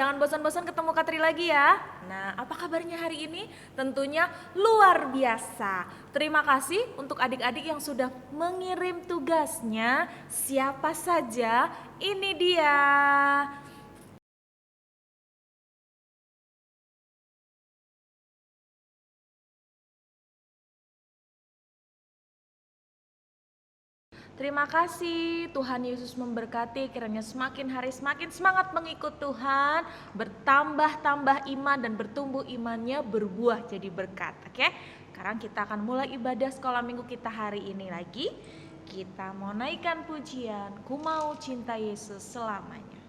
jangan bosan-bosan ketemu Katri lagi ya. Nah, apa kabarnya hari ini? Tentunya luar biasa. Terima kasih untuk adik-adik yang sudah mengirim tugasnya. Siapa saja? Ini dia. Terima kasih, Tuhan Yesus memberkati, kiranya semakin hari semakin semangat mengikut Tuhan, bertambah-tambah iman dan bertumbuh imannya, berbuah jadi berkat. Oke, sekarang kita akan mulai ibadah sekolah minggu kita hari ini lagi. Kita mau naikkan pujian, Ku Mau Cinta Yesus Selamanya.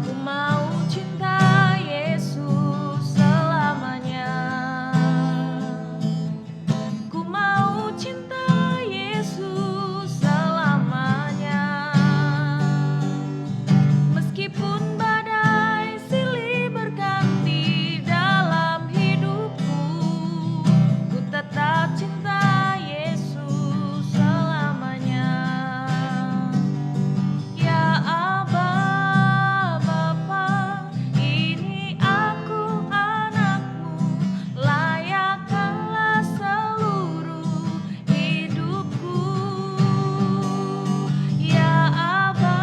Ku mau cinta Yesus selamanya. Ku mau cinta Yesus selamanya. Meskipun badai silih berganti dalam hidupku, ku tetap cinta Yesus selamanya. Ya Aba Bapa, ini aku anakmu, layakkanlah seluruh hidupku. Ya Aba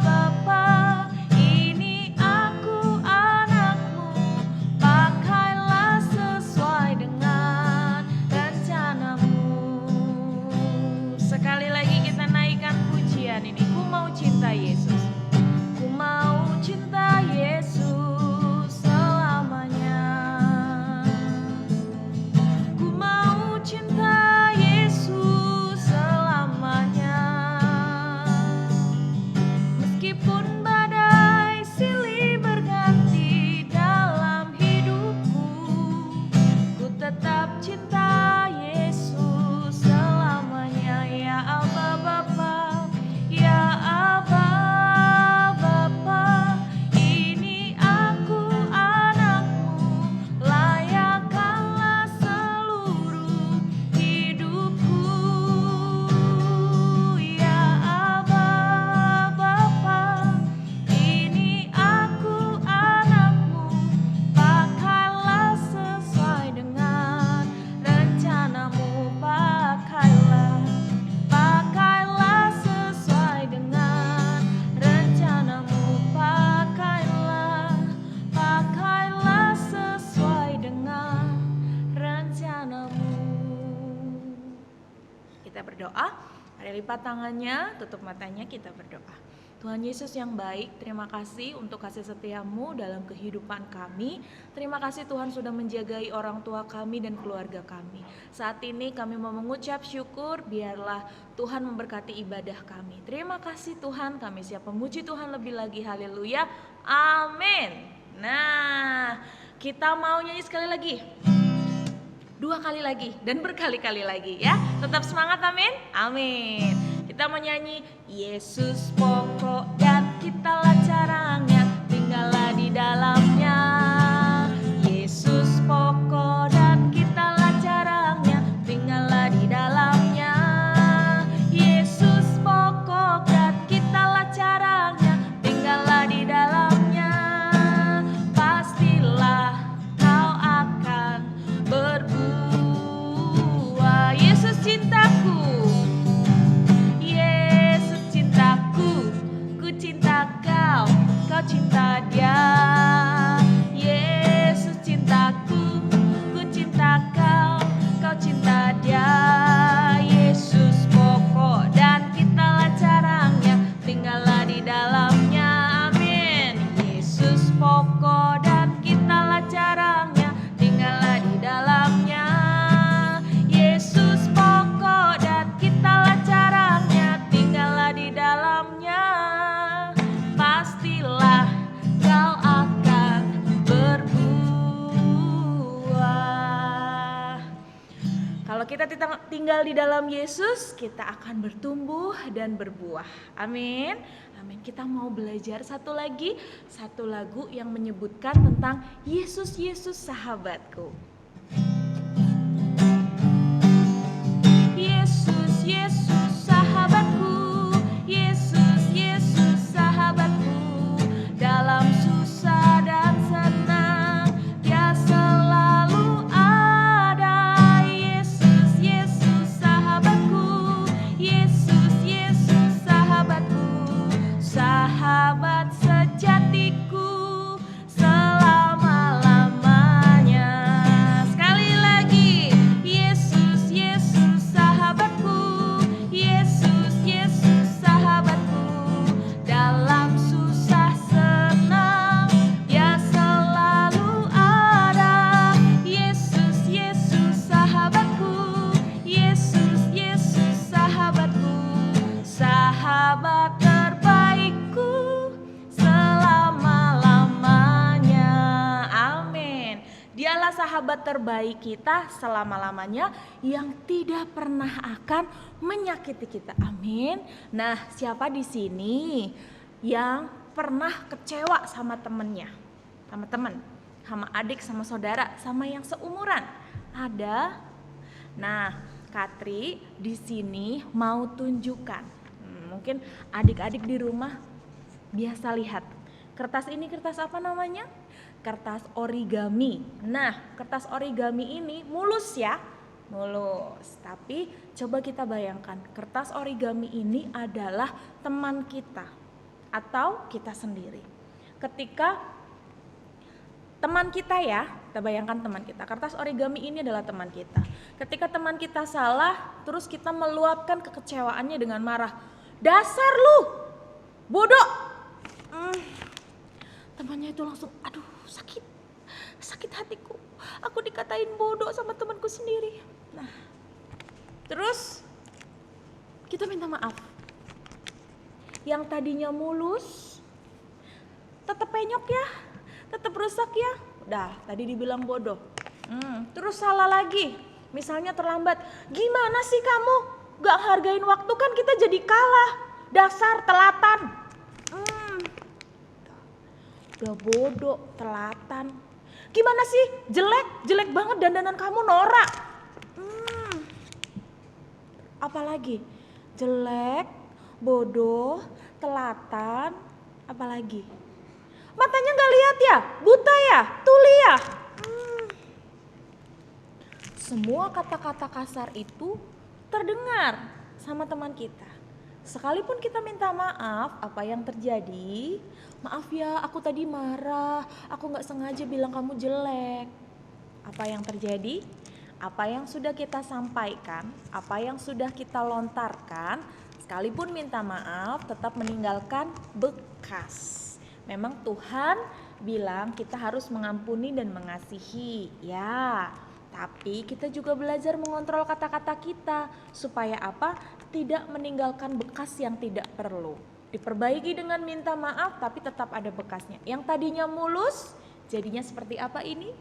Bapa, ini aku anakmu, pakailah sesuai dengan rencanamu. Sekali lagi kita naikkan pujian ini. Ku mau cinta Yesus. Ku mau cinta Yesus selamanya. Ku mau cinta Yesus selamanya. Meskipun badai silih berganti dalam hidupku, ku tetap cinta Yesus selamanya. Ya Aba Bapa, ya Aba Bapa, ini aku anakmu, layakkanlah seluruh hidupku. Ya Aba Bapa, ini aku anakmu, pakailah sesuai dengan rencanamu. Pakailah sesuai dengan rencanamu. Pakailah sesuai dengan rencanamu. Kita berdoa, mari lipat tangannya, tutup matanya, kita berdoa. Tuhan Yesus yang baik, terima kasih untuk kasih setiamu dalam kehidupan kami. Terima kasih Tuhan sudah menjagai orang tua kami dan keluarga kami. Saat ini kami mau mengucap syukur, biarlah Tuhan memberkati ibadah kami. Terima kasih Tuhan, kami siap memuji Tuhan lebih lagi, haleluya, amin. Nah, kita mau nyanyi sekali lagi, 2 kali lagi, dan berkali-kali lagi ya. Tetap semangat, amin, amin. Kita mau nyanyi, Yesus pokok dan kitalah caranya, tinggallah di dalamnya. Yesus pokok dan kitalah caranya, tinggallah di dalamnya. Yesus pokok dan kitalah caranya, tinggallah di dalamnya. Pastilah kau akan berbuah. Yesus cintaku, Yesus cintaku, ku cinta kau, kau cinta dia. Yesus cintaku, ku cinta kau, kau cinta dia. Yesus pokok dan kitalah caranya, tinggallah di dalamnya, amin. Yesus pokok dan kitalah caranya, tinggallah di dalamnya. Yesus pokok dan kitalah caranya, tinggallah di dalamnya. Pastilah kau akan berbuah. Kalau kita tinggal di dalam Yesus, kita akan bertumbuh dan berbuah. Amin. Amin. Kita mau belajar satu lagu yang menyebutkan tentang Yesus, Yesus sahabatku. sahabat terbaik kita selama-lamanya yang tidak pernah akan menyakiti kita. Amin. Nah, siapa di sini yang pernah kecewa sama temennya? Sama temen, sama adik, sama saudara, sama yang seumuran? Ada? Nah, Katri di sini mau tunjukkan. Mungkin adik-adik di rumah biasa lihat. Kertas ini kertas apa namanya? Kertas origami. Nah, kertas origami ini mulus ya. Mulus. Tapi coba kita bayangkan, kertas origami ini adalah teman kita atau kita sendiri. Ketika teman kita ya, kita bayangkan teman kita. Kertas origami ini adalah teman kita. Ketika teman kita salah, terus kita meluapkan kekecewaannya dengan marah. Dasar lu, bodoh. Temannya itu langsung, aduh sakit hatiku. Aku dikatain bodoh sama temanku sendiri. Nah, terus kita minta maaf. Yang tadinya mulus, tetap penyok ya. Tetap rusak ya. Udah, tadi dibilang bodoh. Terus salah lagi. Misalnya terlambat. Gimana sih kamu? Gak hargain waktu kan kita jadi kalah. Dasar telatan. Udah bodoh, telatan. Gimana sih? Jelek banget dandanan kamu, norak. Apalagi? Jelek, bodoh, telatan, apalagi? Matanya gak lihat ya? Buta ya? Tuli ya? Semua kata-kata kasar itu terdengar sama teman kita. Sekalipun kita minta maaf, apa yang terjadi? Maaf ya, aku tadi marah, aku gak sengaja bilang kamu jelek. Apa yang terjadi? Apa yang sudah kita sampaikan, apa yang sudah kita lontarkan, sekalipun minta maaf tetap meninggalkan bekas. Memang Tuhan bilang kita harus mengampuni dan mengasihi, ya. Tapi kita juga belajar mengontrol kata-kata kita supaya apa? Tidak meninggalkan bekas yang tidak perlu. Diperbaiki dengan minta maaf tapi tetap ada bekasnya. Yang tadinya mulus, jadinya seperti apa ini?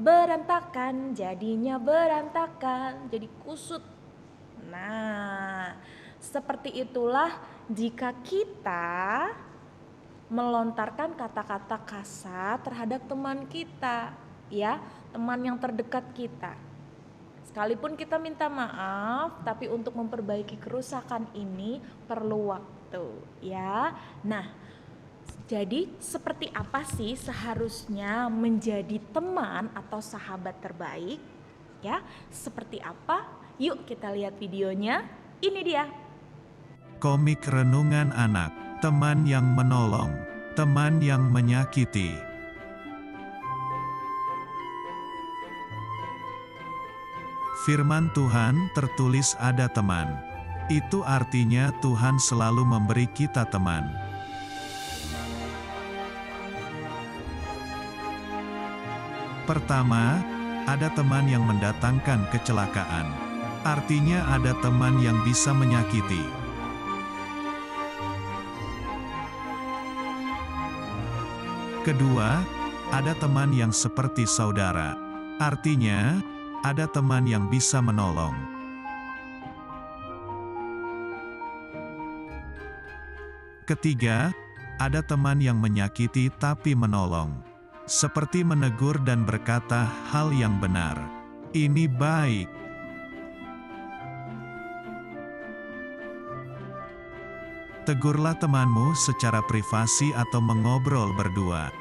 Berantakan, jadinya berantakan, jadi kusut. Nah, seperti itulah jika kita melontarkan kata-kata kasar terhadap teman kita, ya, teman yang terdekat kita. Sekalipun kita minta maaf, tapi untuk memperbaiki kerusakan ini perlu waktu, ya. Nah, jadi seperti apa sih seharusnya menjadi teman atau sahabat terbaik? Ya, seperti apa? Yuk kita lihat videonya. Ini dia. Komik renungan anak, teman yang menolong, teman yang menyakiti. Firman Tuhan tertulis ada teman. Itu artinya Tuhan selalu memberi kita teman. Pertama, ada teman yang mendatangkan kecelakaan. Artinya ada teman yang bisa menyakiti. Kedua, ada teman yang seperti saudara. Artinya, ada teman yang bisa menolong. Ketiga, ada teman yang menyakiti tapi menolong. Seperti menegur dan berkata hal yang benar. Ini baik. Tegurlah temanmu secara privasi atau mengobrol berdua.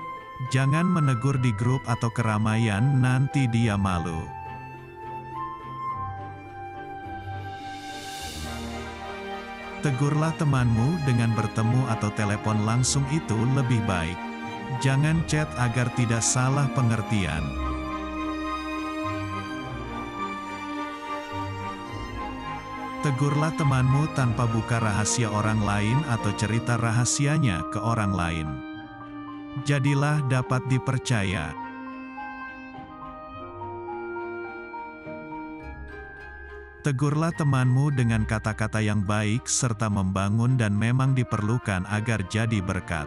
Jangan menegur di grup atau keramaian, nanti dia malu. Tegurlah temanmu dengan bertemu atau telepon langsung, itu lebih baik. Jangan chat agar tidak salah pengertian. Tegurlah temanmu tanpa buka rahasia orang lain atau cerita rahasianya ke orang lain. Jadilah dapat dipercaya. Tegurlah temanmu dengan kata-kata yang baik serta membangun dan memang diperlukan agar jadi berkat.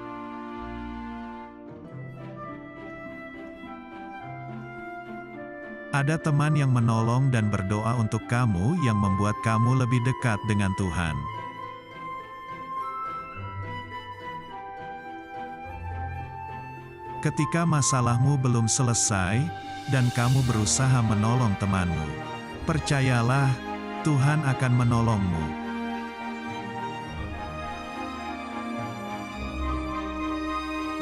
Ada teman yang menolong dan berdoa untuk kamu yang membuat kamu lebih dekat dengan Tuhan. Ketika masalahmu belum selesai, dan kamu berusaha menolong temanmu, percayalah, Tuhan akan menolongmu.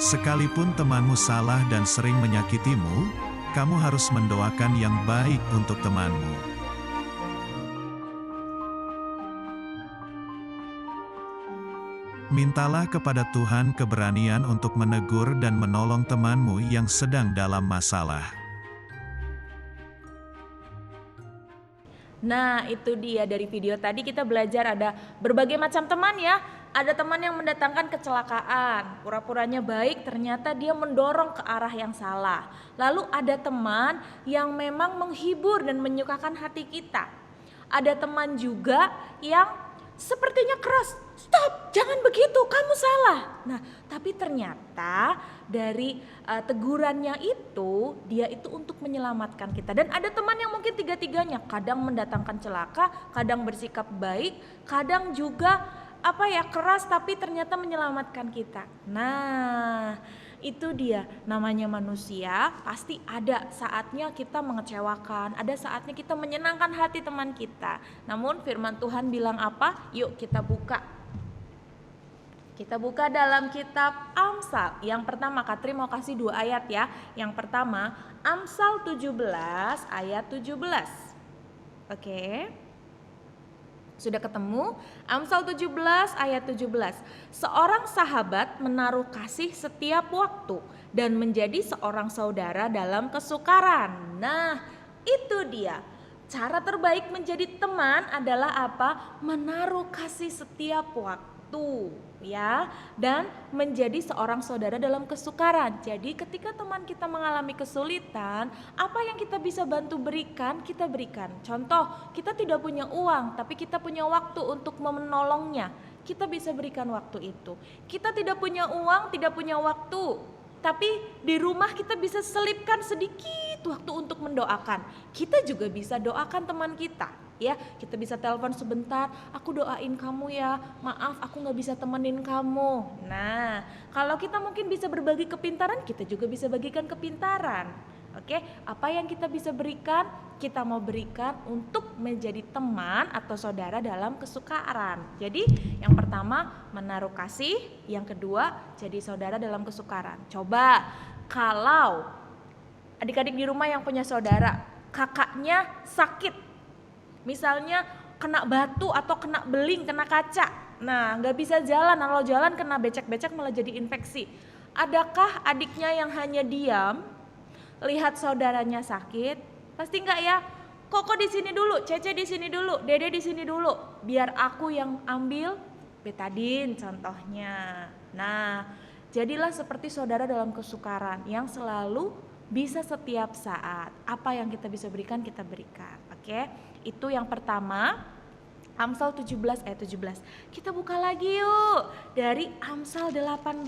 Sekalipun temanmu salah dan sering menyakitimu, kamu harus mendoakan yang baik untuk temanmu. Mintalah kepada Tuhan keberanian untuk menegur dan menolong temanmu yang sedang dalam masalah. Nah, itu dia dari video tadi kita belajar ada berbagai macam teman ya. Ada teman yang mendatangkan kecelakaan, pura-puranya baik, ternyata dia mendorong ke arah yang salah. Lalu ada teman yang memang menghibur dan menyukakan hati kita. Ada teman juga yang sepertinya keras, stop, jangan begitu, kamu salah. Nah, tapi ternyata dari tegurannya itu, dia itu untuk menyelamatkan kita. Dan ada teman yang mungkin tiga-tiganya, kadang mendatangkan celaka, kadang bersikap baik, kadang juga keras tapi ternyata menyelamatkan kita. Nah, itu dia namanya manusia, pasti ada saatnya kita mengecewakan, ada saatnya kita menyenangkan hati teman kita. Namun firman Tuhan bilang apa? Yuk kita buka. Kita buka dalam kitab Amsal. Yang pertama, Katri mau kasih 2 ayat ya. Yang pertama, Amsal 17 ayat 17. Oke. Sudah ketemu? Amsal 17 ayat 17. Seorang sahabat menaruh kasih setiap waktu dan menjadi seorang saudara dalam kesukaran. Nah, itu dia. Cara terbaik menjadi teman adalah apa? Menaruh kasih setiap waktu, ya, dan menjadi seorang saudara dalam kesukaran. Jadi ketika teman kita mengalami kesulitan, apa yang kita bisa bantu berikan, kita berikan. Contoh, kita tidak punya uang, tapi kita punya waktu untuk menolongnya. Kita bisa berikan waktu itu. Kita tidak punya uang, tidak punya waktu, tapi di rumah kita bisa selipkan sedikit waktu untuk mendoakan. Kita juga bisa doakan teman kita, ya. Kita bisa telepon sebentar, aku doain kamu ya, maaf aku gak bisa temenin kamu. Nah, kalau kita mungkin bisa berbagi kepintaran, kita juga bisa bagikan kepintaran. Oke, apa yang kita bisa berikan, kita mau berikan untuk menjadi teman atau saudara dalam kesukaran. Jadi yang pertama menaruh kasih, yang kedua jadi saudara dalam kesukaran. Coba kalau adik-adik di rumah yang punya saudara, kakaknya sakit, misalnya kena batu atau kena beling, kena kaca, nah gak bisa jalan, kalau jalan kena becek-becek malah jadi infeksi. Adakah adiknya yang hanya diam lihat saudaranya sakit? Pasti enggak ya. Koko di sini dulu, Cece di sini dulu, Dede di sini dulu, biar aku yang ambil betadin contohnya. Nah, jadilah seperti saudara dalam kesukaran yang selalu bisa setiap saat. Apa yang kita bisa berikan, kita berikan. Oke, itu yang pertama. Amsal 17 ayat 17. Kita buka lagi yuk dari Amsal 18.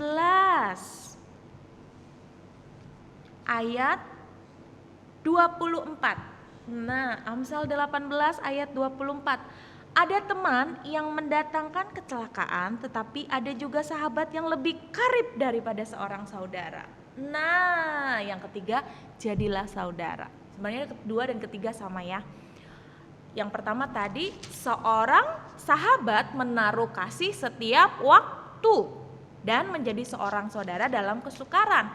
Ayat 24. Nah, Amsal 18 ayat 24. Ada teman yang mendatangkan kecelakaan, tetapi ada juga sahabat yang lebih karib daripada seorang saudara. Nah, yang ketiga, jadilah saudara. Sebenarnya kedua dan ketiga sama ya. Yang pertama tadi, seorang sahabat menaruh kasih setiap waktu dan menjadi seorang saudara dalam kesukaran.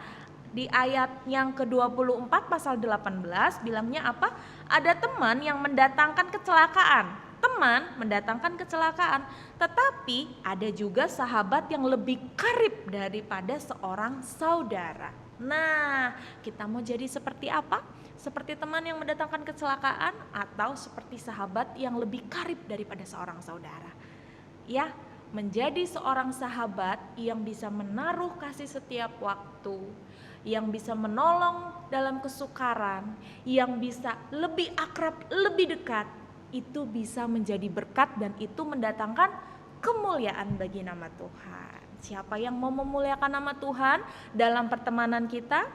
Di ayat yang ke-24 pasal 18 bilangnya apa? Ada teman yang mendatangkan kecelakaan. Teman mendatangkan kecelakaan, tetapi ada juga sahabat yang lebih karib daripada seorang saudara. Nah, kita mau jadi seperti apa? Seperti teman yang mendatangkan kecelakaan atau seperti sahabat yang lebih karib daripada seorang saudara? Ya, menjadi seorang sahabat yang bisa menaruh kasih setiap waktu, yang bisa menolong dalam kesukaran, yang bisa lebih akrab, lebih dekat, itu bisa menjadi berkat dan itu mendatangkan kemuliaan bagi nama Tuhan. Siapa yang mau memuliakan nama Tuhan dalam pertemanan kita?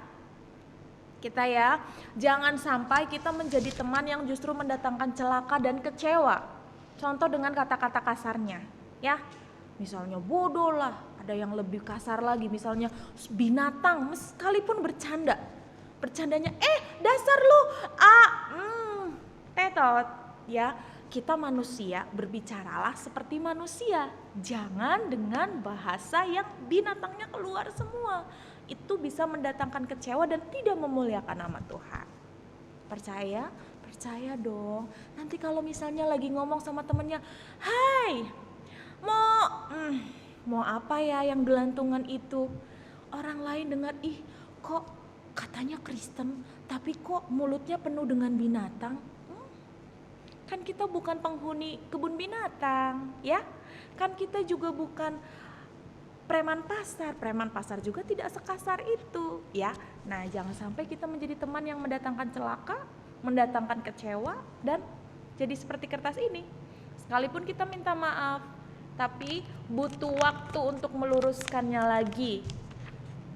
kita ya. Jangan sampai kita menjadi teman yang justru mendatangkan celaka dan kecewa. Contoh dengan kata-kata kasarnya, ya. Misalnya bodoh lah, ada yang lebih kasar lagi, misalnya binatang, sekalipun bercanda. Bercandanya, dasar lu, tetot, ya. Kita manusia, berbicaralah seperti manusia. Jangan dengan bahasa yang binatangnya keluar semua. Itu bisa mendatangkan kecewa dan tidak memuliakan nama Tuhan. Percaya? Percaya dong. Nanti kalau misalnya lagi ngomong sama temennya, hai, mau apa ya yang gelantungan itu? Orang lain dengar, ih kok katanya Kristen, tapi kok mulutnya penuh dengan binatang? Kan kita bukan penghuni kebun binatang, ya? Kan kita juga bukan preman pasar juga tidak sekasar itu, ya. Nah, jangan sampai kita menjadi teman yang mendatangkan celaka, mendatangkan kecewa, dan jadi seperti kertas ini. Sekalipun kita minta maaf, tapi butuh waktu untuk meluruskannya lagi.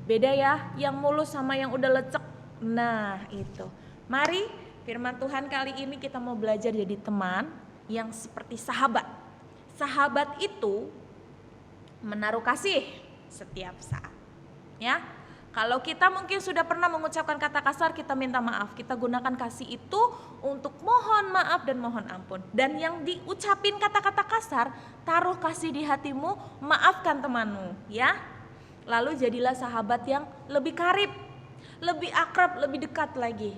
Beda ya, yang mulus sama yang udah lecek. Nah, itu. Mari firman Tuhan kali ini kita mau belajar jadi teman yang seperti sahabat. Sahabat itu menaruh kasih setiap saat, ya. Kalau kita mungkin sudah pernah mengucapkan kata kasar, kita minta maaf. Kita gunakan kasih itu untuk mohon maaf dan mohon ampun. Dan yang diucapin kata-kata kasar, taruh kasih di hatimu, maafkan temanmu, ya. Lalu jadilah sahabat yang lebih karib, lebih akrab, lebih dekat lagi.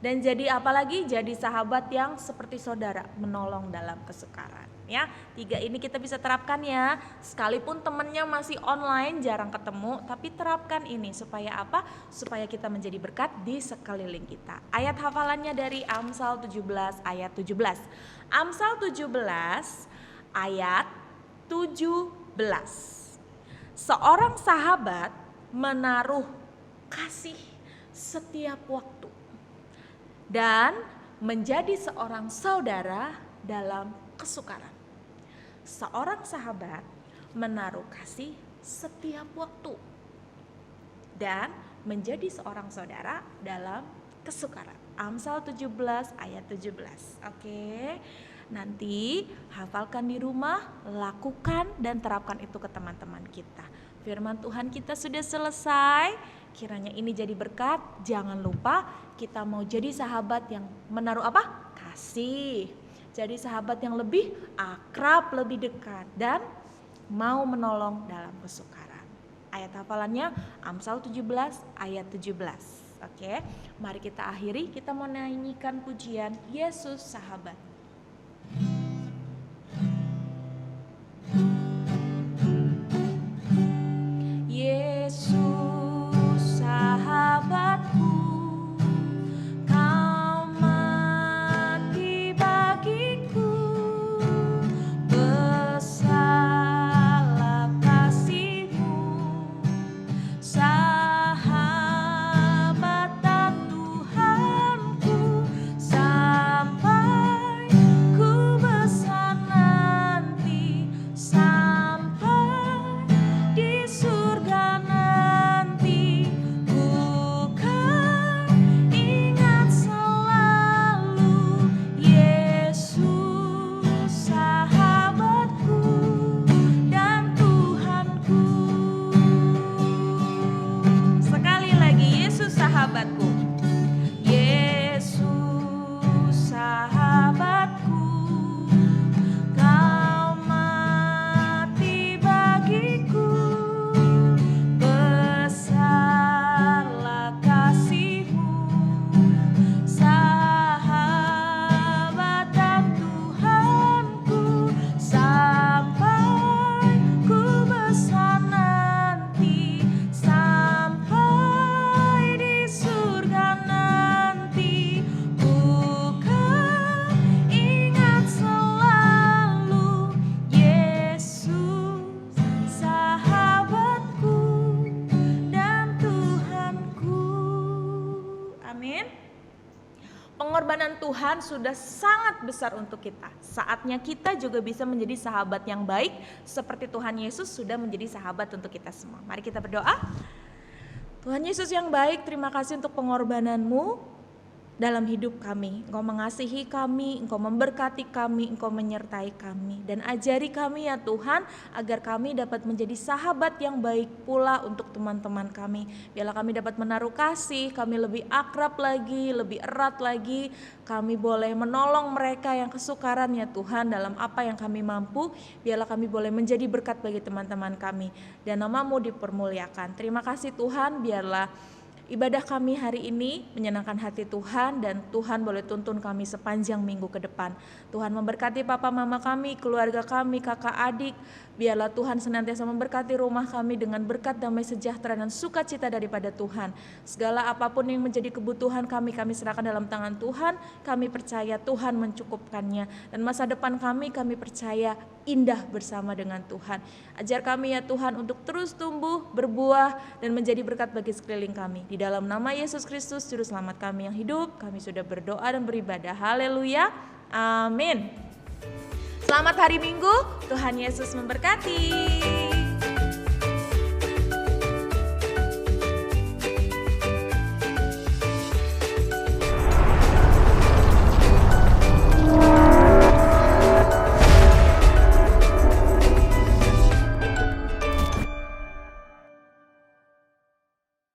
Dan jadi apa lagi? Jadi sahabat yang seperti saudara, menolong dalam kesukaran. Ya, 3 ini kita bisa terapkan ya. Sekalipun temennya masih online, jarang ketemu, tapi terapkan ini supaya apa? Supaya kita menjadi berkat di sekeliling kita. Ayat hafalannya dari Amsal 17 ayat 17. Amsal 17 ayat 17. Seorang sahabat menaruh kasih setiap waktu dan menjadi seorang saudara dalam kesukaran. Seorang sahabat menaruh kasih setiap waktu dan menjadi seorang saudara dalam kesukaran. Amsal 17 ayat 17. Oke. Nanti hafalkan di rumah, lakukan dan terapkan itu ke teman-teman kita. Firman Tuhan kita sudah selesai. Kiranya ini jadi berkat. Jangan lupa kita mau jadi sahabat yang menaruh apa? Kasih. Jadi sahabat yang lebih akrab, lebih dekat dan mau menolong dalam kesukaran. Ayat hafalannya Amsal 17 ayat 17. Oke, mari kita akhiri, kita mau nyanyikan pujian Yesus Sahabat. Yesus sahabatku, kau mati bagiku, besarlah kasih-Mu, sahabat dan Tuhanku, sampai ku besar nanti, sampai di surga nanti. Ku kan ingat selalu Yesus sahabatku dan Tuhanku. Sekali lagi, Yesus sahabatku. Yesus sahabatku, kau mati bagiku, besarlah kasih-Mu, sahabat dan Tuhanku, sampai ku besar nanti, sampai di surga nanti. Ku kan ingat selalu Yesus sahabatku dan Tuhanku. Amin. Pengorbanan Tuhan sudah sangat besar untuk kita. Saatnya kita juga bisa menjadi sahabat yang baik seperti Tuhan Yesus sudah menjadi sahabat untuk kita semua. Mari kita berdoa. Tuhan Yesus yang baik, terima kasih untuk pengorbanan-Mu dalam hidup kami. Engkau mengasihi kami, Engkau memberkati kami, Engkau menyertai kami. Dan ajari kami ya Tuhan, agar kami dapat menjadi sahabat yang baik pula untuk teman-teman kami. Biarlah kami dapat menaruh kasih, kami lebih akrab lagi, lebih erat lagi. Kami boleh menolong mereka yang kesukaran ya Tuhan dalam apa yang kami mampu. Biarlah kami boleh menjadi berkat bagi teman-teman kami. Dan nama-Mu dipermuliakan. Terima kasih Tuhan, biarlah ibadah kami hari ini menyenangkan hati Tuhan dan Tuhan boleh tuntun kami sepanjang minggu ke depan. Tuhan memberkati papa mama kami, keluarga kami, kakak adik. Biarlah Tuhan senantiasa memberkati rumah kami dengan berkat damai sejahtera dan sukacita daripada Tuhan. Segala apapun yang menjadi kebutuhan kami serahkan dalam tangan Tuhan. Kami percaya Tuhan mencukupkannya. Dan masa depan kami percaya indah bersama dengan Tuhan. Ajar kami ya Tuhan untuk terus tumbuh, berbuah, dan menjadi berkat bagi sekeliling kami. Di dalam nama Yesus Kristus, Juru Selamat kami yang hidup, kami sudah berdoa dan beribadah. Haleluya. Amin. Selamat hari Minggu, Tuhan Yesus memberkati.